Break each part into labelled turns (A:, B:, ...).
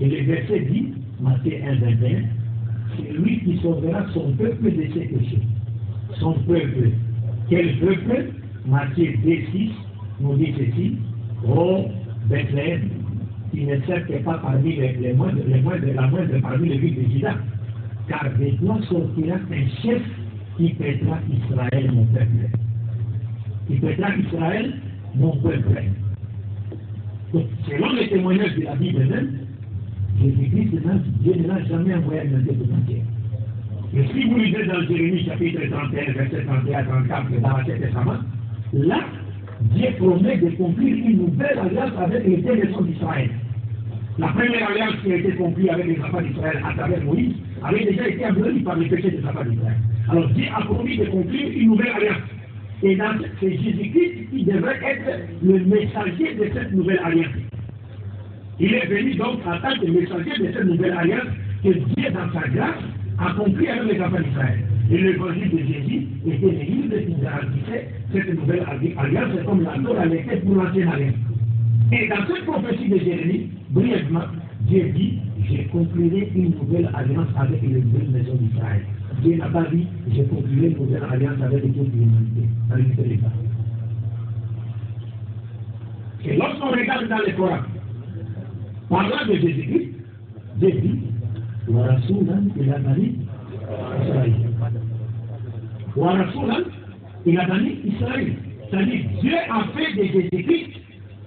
A: Et le verset dit, Matthieu 1, 21, c'est lui qui sauvera son peuple de ses péchés. Son peuple. Quel peuple? Matthieu 2, 6 nous dit ceci, ô Bethléem, qui ne certes pas parmi la moindre parmi les villes de Juda, car de toi sortira un chef qui pètera Israël, mon peuple. Qui pètera Israël, mon peuple. Donc, selon les témoignages de la Bible même, Jésus-Christ, Dieu ne l'a jamais envoyé un interprétateur. Et si vous lisez dans Jérémie chapitre 31, verset 31 à 34 dans l'Ancien Testament, là, Dieu promet de conclure une nouvelle alliance avec les deux nations d'Israël. La première alliance qui a été conclue avec les enfants d'Israël à travers Moïse avait déjà été abolie par les péchés des enfants d'Israël. Alors Dieu a promis de conclure une nouvelle alliance. Et c'est Jésus-Christ qui devrait être le messager de cette nouvelle alliance. Il est venu donc en tant que messager de cette nouvelle alliance que Dieu, dans sa grâce, a conclu avec les enfants d'Israël. Et l'évangile de Jésus était le livre qui garantissait cette nouvelle alliance, comme la Torah l'était pour l'ancienne alliance. Et dans cette prophétie de Jérémie, brièvement, Dieu dit, je conclurai une nouvelle alliance avec les deux maisons d'Israël. Dieu n'a pas dit, je conclurai une nouvelle alliance avec les autres humanités, avec les États. Et lorsqu'on regarde dans le Coran, parlant de Jésus-Christ, Dieu dit, Warasulan il a banni Israël. Warasulan il a banni Israël. C'est-à-dire, Dieu a fait de Jésus-Christ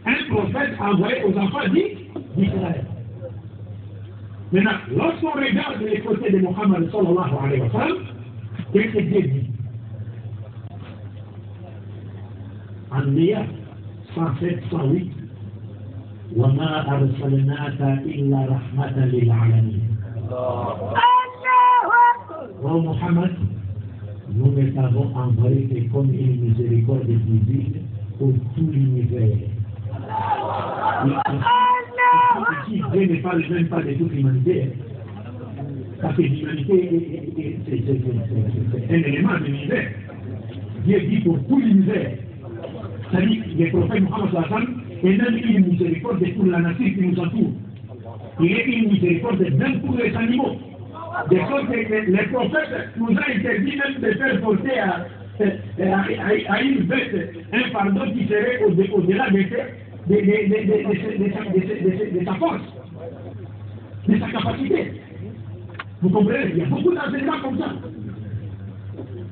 A: un prophète envoyé aux enfants d'Israël. Maintenant, lorsqu'on regarde les côtés de Mohammed sallallahu alayhi wa sallam, qu'est-ce que Dieu dit? Anbiya 107, 108. وما أرسلناك إلا رحمة للعالمين. Oh Mohammed, nous ne t'avons envoyé que comme une miséricorde divine pour tout l'univers. Ici, Dieu ne parle même pas de toute l'humanité. Parce que l'humanité, c'est un élément de l'univers. Dieu dit pour tout l'univers. C'est-à-dire que le prophète Mohammed sallallahu alayhi wa sallam est même une miséricorde pour la nature qui nous entoure. Il est une miséricorde même pour les animaux. De sorte que les prophètes nous ont interdit même de faire porter à une bête un fardeau qui serait au-delà de sa force, de sa capacité. Vous comprenez? Il y a beaucoup d'enseignements comme ça.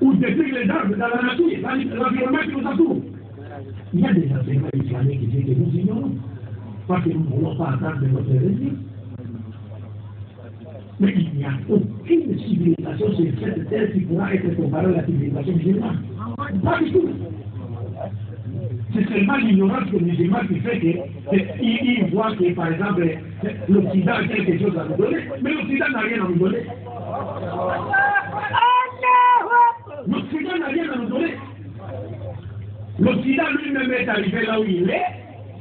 A: Ou détruire les arbres dans la nature, dans l'environnement qui nous entoure. Il y a des enseignements islamiques qui disent que nous ignorons, parce que nous ne voulons pas attendre notre régime. Mais il n'y a aucune civilisation sur cette terre qui pourra être comparée à la civilisation musulmane. Pas du tout. C'est seulement l'ignorance des musulmans qui fait qu'ils voient que, par exemple, l'Occident a quelque chose à nous donner, mais l'Occident n'a rien à nous donner. L'Occident n'a rien à nous donner. L'Occident lui-même est arrivé là où il est,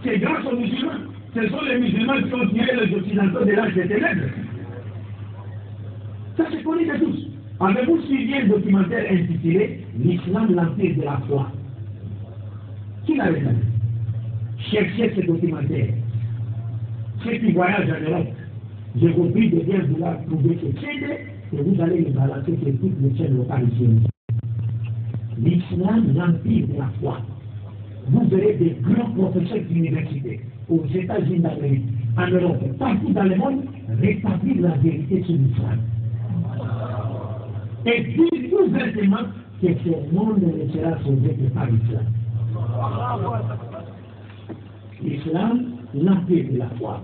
A: c'est grâce aux musulmans. Ce sont les musulmans qui ont tiré les Occidentaux de l'âge des ténèbres. Ça c'est connu de tous. Avez-vous suivi un documentaire intitulé L'Islam, l'Empire de la foi? Qui l'a regardé? Cherchez ce documentaire. Ceux qui voyagent en Europe, je vous prie de bien vouloir trouver ce CD et vous allez le balancer sur toutes les chaînes locales ici. L'Islam, l'Empire de la foi. Vous verrez des grands professeurs d'université aux États-Unis d'Amérique, en Europe, partout dans le monde, rétablir la vérité sur l'Islam. Et dites ouvertement que ce monde ne sera sauvé que par l'Islam. L'Islam, l'Empire de la foi.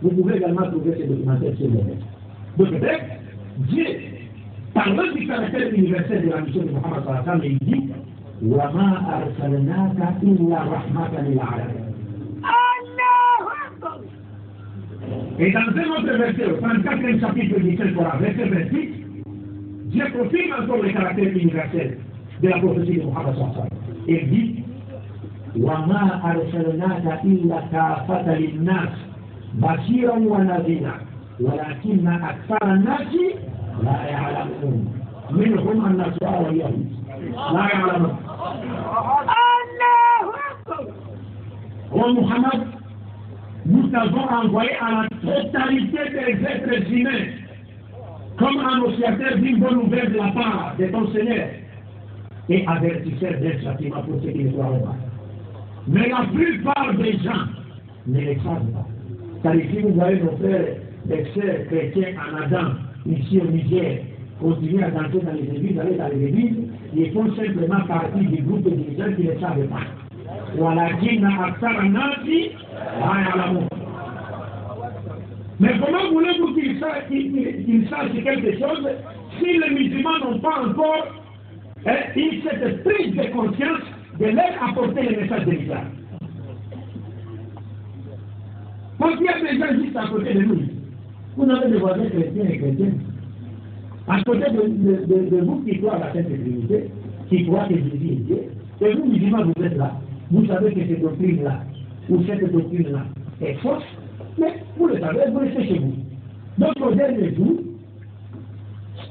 A: Vous pouvez également trouver ces documentaires sur le net. Donc peut-être, Dieu, parlant du caractère universel de la mission de Mohammed sallallahu alayhi wa sallam, il dit وَمَا أَرْسَلْنَاكَ إِلَّا رَحْمَةً لِلْعَالَمِينَ. Et dans un autre verset, au 34e chapitre du Saint-Coran, verset 28, Dieu confirme encore le caractère universel de la prophétie de Mohammed sallallahu alayhi wa sallam. Et dit وَمَا أَرْسَلْنَاكَ إِلَّا كَافَّةً لِلنَّاسِ بَشِيرًا وَنَذِيرًا وَلَكِنَّ أَكْثَرَ النَّاسِ لَا يَعْلَمُونَ منهم النصارى واليهود لا يعلمون. Oh Muhammad, nous avons envoyé à la totalité des êtres humains comme annonciateur d'une bonne nouvelle de la part de ton Seigneur et avertisseur d'un châtiment pour ceux qui ne croient pas. Mais la plupart des gens ne le savent pas. Car ici, vous voyez nos frères et sœurs chrétiens en Adam, ici au Niger, continuer à danser dans les églises, aller dans les églises, ils font simplement partie du groupe de gens qui ne le savent pas. Mais comment voulez-vous qu'ils sachent quelque chose si les musulmans n'ont pas encore cette prise de conscience de leur apporter le message de l'islam? Parce qu'il y a des gens juste à côté de nous. Vous avez des voisins chrétiens et chrétiennes. À côté de vous qui croient à la Sainte Trinité, qui croient que Jésus est Dieu, et vous, musulmans, vous êtes là. Vous savez que cette doctrine-là, ou cette doctrine-là, est fausse, mais vous le savez, vous restez chez vous. Donc, au dernier jour,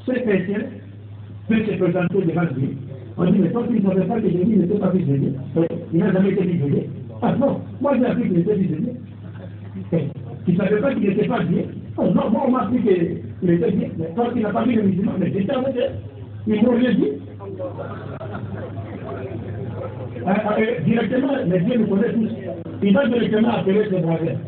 A: ce chrétien peut se présenter devant Dieu. On dit, mais toi, tu ne savais pas que Jésus n'était pas fils de Dieu. Il n'a jamais été fils de Dieu. Ah non, moi, j'ai appris qu'il était fils de Dieu. Tu ne savais pas qu'il n'était pas Dieu. Oh, non, moi, on m'a appris qu'il était Dieu. Mais toi, tu n'as pas vu le musulman, mais j'étais avec eux. Ils m'ont rien dit. Directement, les dieux nous connaissent tous. Il va directement appeler ses voisins.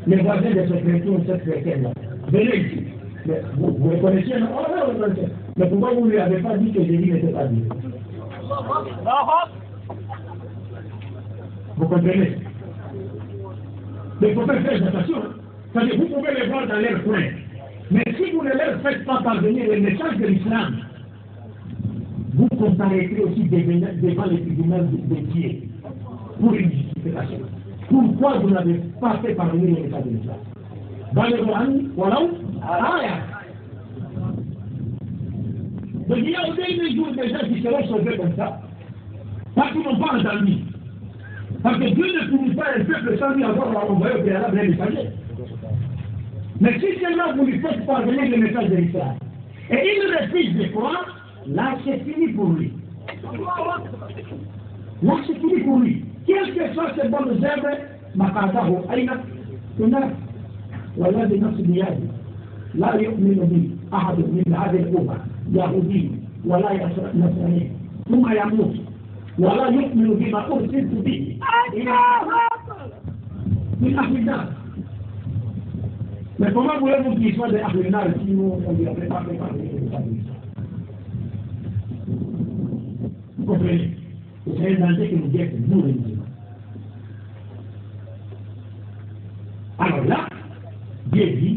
A: Les voisins de ce chrétien ou cette chrétienne-là. Venez ici. Mais vous le connaissiez, non? Oh, non, vous le connaissez. Mais pourquoi vous ne lui avez pas dit que Jésus n'était pas Dieu? Vous comprenez? Mais il faut faire attention. C'est-à-dire, vous pouvez les voir dans leur coin. Mais si vous ne leur faites pas parvenir le message de l'islam, vous comparaîtrez aussi devant les tribunaux de Dieu pour une justification. Pourquoi vous n'avez pas fait parvenir le message de l'islam? Dans le Coran, voilà. Donc il y a au dernier jour des gens qui seront sauvés comme ça, parce qu'ils n'ont pas entendu. Parce que Dieu ne punit pas un peuple sans lui avoir envoyé au préalable un messager. Mais si seulement vous lui faites parvenir le message de l'islam, et il refuse de croire, là c'est fini pour lui. Là c'est fini pour lui. Quelles que soient ces bonnes œuvres, Makadahu Aïna, Tunar, Wallah de Nafsi Biyadi, La Yu'minu Bi, Ahadu Min Hadil Quba, Yahudi, Wallah Nasrani, Thumma Yamut, Wallah Yu'minu Bima Ursiltu Bi, Min Ahlinar. Mais comment voulez-vous qu'il soit des Ahlinar si nous, on ne lui a pas fait parler de ça? Vous comprenez? C'est un danger que nous guette, nous les musulmans. Alors là, Dieu dit,